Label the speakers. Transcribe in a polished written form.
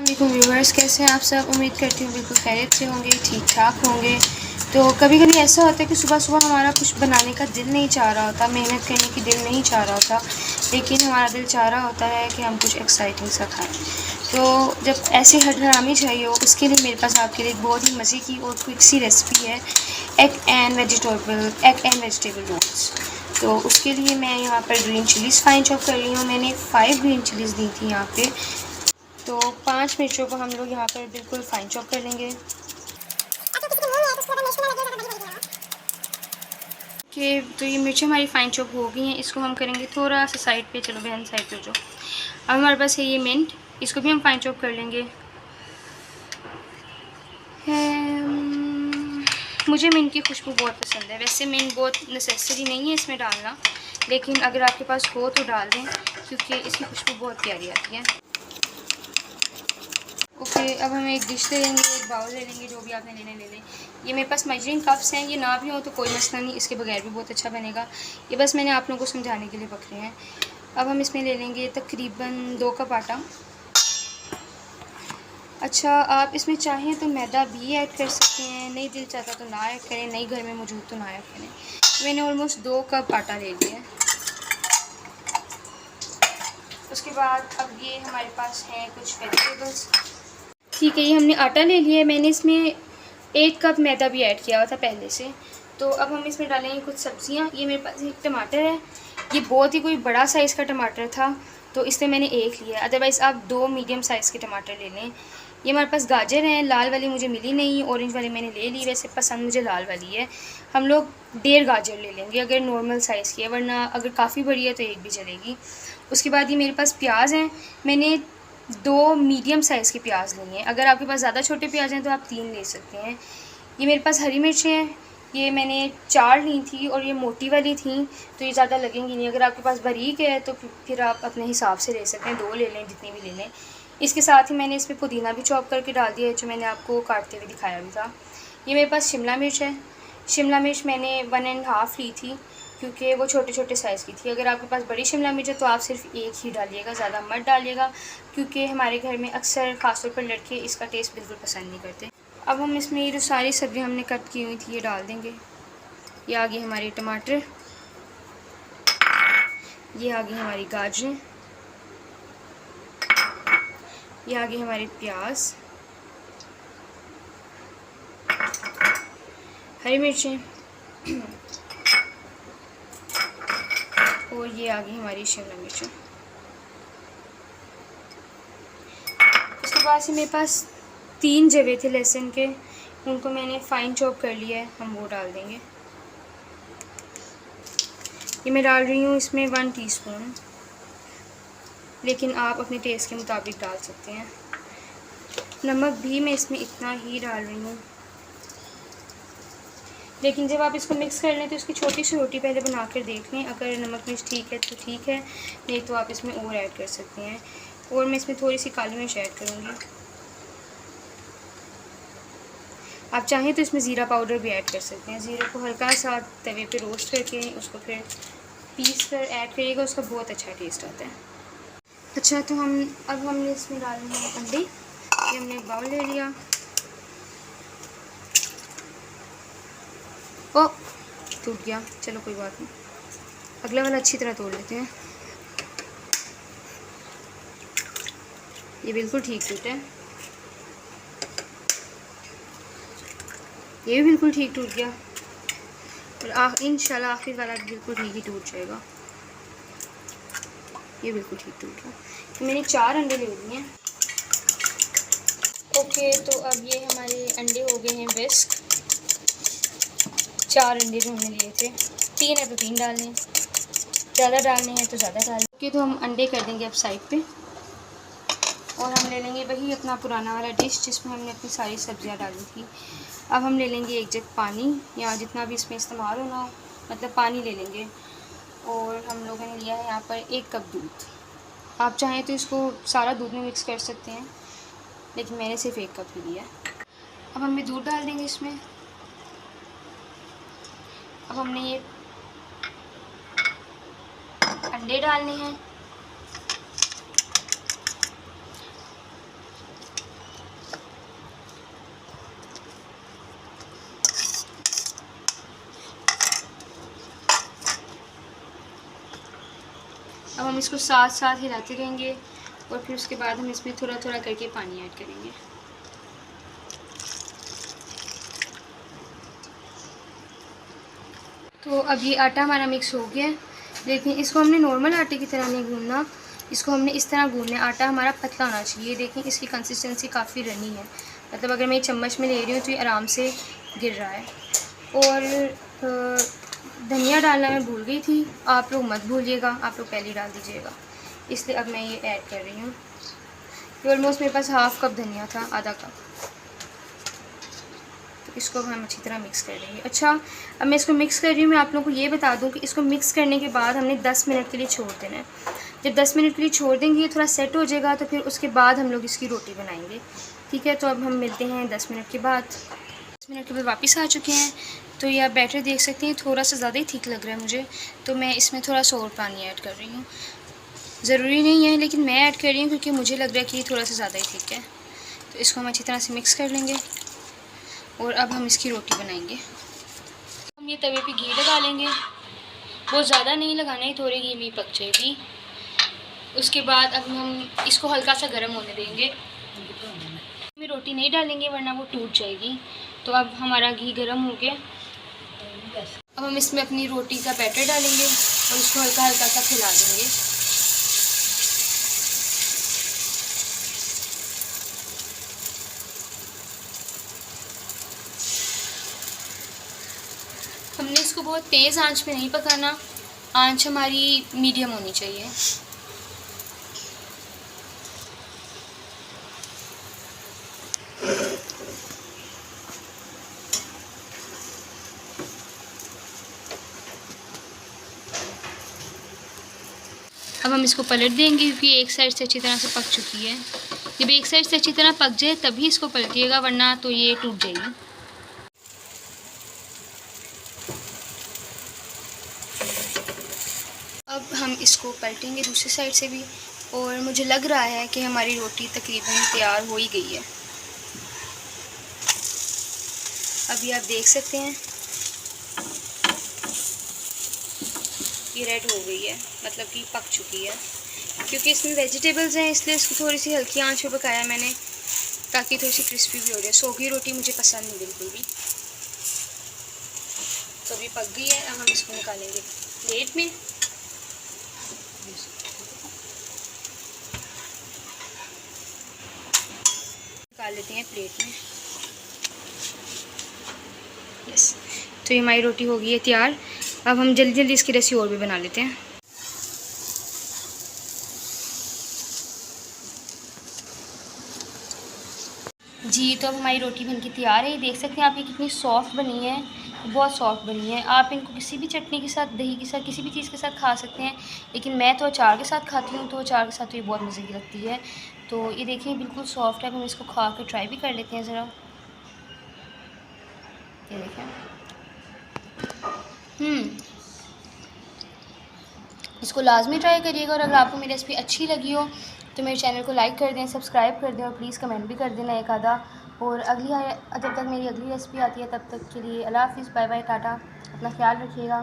Speaker 1: वालेकुम व्यूवर्स, कैसे हैं आप सब। उम्मीद करती हूँ बिल्कुल खैरियत से होंगे, ठीक ठाक होंगे। तो कभी कभी ऐसा होता है कि सुबह सुबह हमारा कुछ बनाने का दिल नहीं चाह रहा होता, मेहनत करने की दिल नहीं चाह रहा होता, लेकिन हमारा दिल चाह रहा होता है कि हम कुछ एक्साइटिंग सा खाएं। तो जब ऐसी हडहरामी चाहिए हो, उसके लिए मेरे पास आपके लिए बहुत ही मज़े की और क्विक सी रेसिपी है, एग एंड वेजिटेबल रोल्स। तो उसके लिए मैं यहाँ पर ग्रीन चिलीज़ फाइन चॉप कर रही हूँ। मैंने 5 ग्रीन चिलीज़ दी थी यहाँ पे। तो 5 मिर्चों को हम लोग यहाँ पर बिल्कुल फाइन चॉप कर लेंगे। कि तो ये मिर्चें हमारी फाइन चॉप हो गई हैं, इसको हम करेंगे थोड़ा सा साइड पे। चलो बहन साइड पे जो अब हमारे पास है ये मिंट, इसको भी हम फाइन चॉप कर लेंगे। मुझे मिंट की खुशबू बहुत पसंद है। वैसे मिंट बहुत नेसेसरी नहीं है इसमें डालना, लेकिन अगर आपके पास हो तो डाल दें, क्योंकि इसकी खुशबू बहुत प्यारी आती है। ओके, अब हम एक डिश ले लेंगे, एक बाउल ले लेंगे, जो भी आपने लेने ले लें। ये मेरे पास मेजरिंग कप्स हैं, ये ना भी हो तो कोई मसला नहीं, इसके बगैर भी बहुत अच्छा बनेगा। ये बस मैंने आप लोगों को समझाने के लिए पकड़े हैं। अब हम इसमें ले लेंगे तकरीबन 2 कप आटा। अच्छा, आप इसमें चाहें तो मैदा भी ऐड कर सकते हैं, नहीं दिल चाहता तो ना ऐड करें, नहीं घर में मौजूद तो ना ऐड करें। मैंने ऑलमोस्ट 2 कप आटा ले लिया है। उसके बाद अब ये हमारे पास हैं कुछ वेजिटेबल्स। ठीक है, ये हमने आटा ले लिया है। मैंने इसमें 1 कप मैदा भी ऐड किया हुआ था पहले से। तो अब हम इसमें डालेंगे कुछ सब्ज़ियाँ। ये मेरे पास एक टमाटर है, ये बहुत ही कोई बड़ा साइज़ का टमाटर था, तो इसलिए मैंने 1 लिया। अदरवाइज़ आप 2 मीडियम साइज़ के टमाटर ले लें। ये हमारे पास गाजर हैं, लाल वाली मुझे मिली नहीं, ऑरेंज वाली मैंने ले ली। वैसे पसंद मुझे लाल वाली है। हम लोग 1.5 गाजर ले लेंगे अगर नॉर्मल साइज़ की है, वरना अगर काफ़ी बड़ी है तो 1 भी चलेगी। उसके बाद ये मेरे पास प्याज हैं, मैंने 2 मीडियम साइज़ के प्याज लिए हैं। अगर आपके पास ज़्यादा छोटे प्याज हैं तो आप 3 ले सकते हैं। ये मेरे पास हरी मिर्चें हैं, ये मैंने 4 ली थी और ये मोटी वाली थी, तो ये ज़्यादा लगेंगी नहीं। अगर आपके पास बारीक है तो फिर आप अपने हिसाब से ले सकते हैं, 2 ले लें, जितनी भी ले लें। इसके साथ ही मैंने इसमें पुदीना भी चॉप करके डाल दिया है, जो मैंने आपको काटते हुए दिखाया भी था। ये मेरे पास शिमला मिर्च है। शिमला मिर्च मैंने 1.5 ली थी, क्योंकि वो छोटे छोटे साइज़ की थी। अगर आपके पास बड़ी शिमला मिर्च है तो आप सिर्फ 1 ही डालिएगा, ज़्यादा मत डालिएगा, क्योंकि हमारे घर में अक्सर ख़ासतौर पर लड़के इसका टेस्ट बिल्कुल पसंद नहीं करते। अब हम इसमें ये जो सारी सब्ज़ी हमने कट की हुई थी ये डाल देंगे। ये आ गई हमारी टमाटर, ये आ गई हमारी गाजरें, ये आ गई हमारी प्याज, हरी मिर्चें और ये आ गई हमारी शिमला मिर्च। उसके बाद से मेरे पास 3 जवे थे लहसुन के, उनको मैंने फाइन चॉप कर लिया है, हम वो डाल देंगे। ये मैं डाल रही हूँ इसमें 1 टीस्पून, लेकिन आप अपने टेस्ट के मुताबिक डाल सकते हैं। नमक भी मैं इसमें इतना ही डाल रही हूँ, लेकिन जब आप इसको मिक्स कर लें तो इसकी छोटी सी रोटी पहले बना कर देख लें। अगर नमक मिर्च ठीक है तो ठीक है, नहीं तो आप इसमें और ऐड कर सकते हैं। और मैं इसमें थोड़ी सी काली मिर्च ऐड करूँगी। आप चाहें तो इसमें ज़ीरा पाउडर भी ऐड कर सकते हैं। ज़ीरे को हल्का सा तवे पे रोस्ट करके उसको फिर पीस कर ऐड करिएगा, उसका बहुत अच्छा टेस्ट आता है। अच्छा, तो अब हमने इसमें डालने हैं अंडे। ये हमने एक बाउल ले लिया। ओ, टूट गया, चलो कोई बात नहीं, अगला वाला अच्छी तरह तोड़ लेते हैं। ये बिल्कुल ठीक टूटा है, ये भी बिल्कुल ठीक टूट गया, और इंशाल्लाह आखिर वाला बिल्कुल ठीक ही टूट जाएगा। ये बिल्कुल ठीक टूट गया। तो मैंने 4 अंडे ले लिए हैं। ओके, तो अब ये हमारे अंडे हो गए हैं विस्क। 4 अंडे जो हमने लिए थे, 3 है तो 3 डालने हैं, ज़्यादा डालने हैं तो ज़्यादा डालें। ओके, तो हम अंडे कर देंगे अब साइड पे, और हम ले लेंगे वही अपना पुराना वाला डिश जिसमें हमने अपनी सारी सब्जियां डाली थी। अब हम ले लेंगे 1 जग पानी, या जितना भी इसमें इस्तेमाल होना हो, मतलब पानी ले लेंगे। और हम लोगों ने लिया है यहाँ पर 1 कप दूध। आप चाहें तो इसको सारा दूध में मिक्स कर सकते हैं, लेकिन मैंने सिर्फ 1 कप ही लिया। अब हम दूध डाल देंगे इसमें। अब हमने ये अंडे डालने हैं। हम इसको साथ साथ हिलाते रहेंगे और फिर उसके बाद हम इसमें थोड़ा थोड़ा करके पानी ऐड करेंगे। तो अब ये आटा हमारा मिक्स हो गया है, लेकिन इसको हमने नॉर्मल आटे की तरह नहीं गूंदना, इसको हमने इस तरह गूंदना है। आटा हमारा पतला होना चाहिए। देखें इसकी कंसिस्टेंसी काफ़ी रनी है, मतलब अगर मैं चम्मच में ले रही हूँ तो ये आराम से गिर रहा है। और धनिया डालना मैं भूल गई थी, आप लोग मत भूलिएगा, आप लोग पहले डाल दीजिएगा, इसलिए अब मैं ये ऐड कर रही हूँ। ये ऑलमोस्ट मेरे पास हाफ़ कप धनिया था, आधा कप। तो इसको हम अच्छी तरह मिक्स कर देंगे। अच्छा, अब मैं इसको मिक्स कर रही हूँ। मैं आप लोगों को ये बता दूँ कि इसको मिक्स करने के बाद हमने 10 मिनट के लिए छोड़ देना है। जब 10 मिनट के लिए छोड़ देंगे, ये थोड़ा सेट हो जाएगा, तो फिर उसके बाद हम लोग इसकी रोटी बनाएंगे। ठीक है, तो अब हम मिलते हैं 10 मिनट के बाद। 10 मिनट के बाद वापस आ चुके हैं। तो ये आप बैटर देख सकते हैं, थोड़ा सा ज़्यादा ही ठीक लग रहा है मुझे, तो मैं इसमें थोड़ा सा और पानी ऐड कर रही हूँ। ज़रूरी नहीं है, लेकिन मैं ऐड कर रही हूँ क्योंकि मुझे लग रहा है कि ये थोड़ा सा ज़्यादा ही ठीक है। तो इसको हम अच्छी तरह से मिक्स कर लेंगे और अब हम इसकी रोटी बनाएंगे। हम ये तवे पे घी लगा लेंगे, बहुत ज़्यादा नहीं लगाना है, थोड़ी घी में पक जाएगी। उसके बाद अब हम इसको हल्का सा गर्म होने देंगे। में रोटी नहीं डालेंगे वरना वो टूट जाएगी। तो अब हमारा घी गर्म हो गया। अब हम इसमें अपनी रोटी का बैटर डालेंगे और इसको हल्का हल्का सा फैला देंगे। हमने इसको बहुत तेज़ आंच पे नहीं पकाना, आंच हमारी मीडियम होनी चाहिए। अब हम इसको पलट देंगे क्योंकि एक साइड से अच्छी तरह से पक चुकी है। जब एक साइड से अच्छी तरह पक जाए तभी इसको पलटिएगा, वरना तो ये टूट जाएगी। अब हम इसको पलटेंगे दूसरी साइड से भी, और मुझे लग रहा है कि हमारी रोटी तकरीबन तैयार हो ही गई है। अभी आप देख सकते हैं ये रेड हो गई है, मतलब कि पक चुकी है। क्योंकि इसमें वेजिटेबल्स हैं इसलिए इसको थोड़ी सी हल्की आंच पे पकाया मैंने, ताकि थोड़ी सी क्रिस्पी भी हो जाए। सोगी रोटी मुझे पसंद नहीं बिल्कुल भी। तो अभी पक गई है, अब हम इसको निकालेंगे प्लेट में। निकाल लेते हैं प्लेट में। यस, तो ये हमारी रोटी हो गई है तैयार। अब हम जल्दी जल्दी इसकी रेसिपी और भी बना लेते हैं। जी, तो अब हमारी रोटी बनके तैयार है। देख सकते हैं आप ये कितनी सॉफ्ट बनी है, बहुत सॉफ्ट बनी है। आप इनको किसी भी चटनी के साथ, दही के साथ, किसी भी चीज़ के साथ खा सकते हैं, लेकिन मैं तो अचार के साथ खाती हूँ, तो अचार के साथ तो ये बहुत मज़े की लगती है। तो ये देखिए बिल्कुल सॉफ्ट है। अब हम इसको खा के ट्राई भी कर लेते हैं ज़रा। ये देखें, इसको लाजमी ट्राई करिएगा। और अगर आपको मेरी रेसिपी अच्छी लगी हो तो मेरे चैनल को लाइक कर दें, सब्सक्राइब कर दें और प्लीज़ कमेंट भी कर देना एक आधा। और जब तक मेरी अगली रेसिपी आती है तब तक के लिए अल्लाह हाफ़िज़, बाय बाय, टाटा, अपना ख्याल रखिएगा।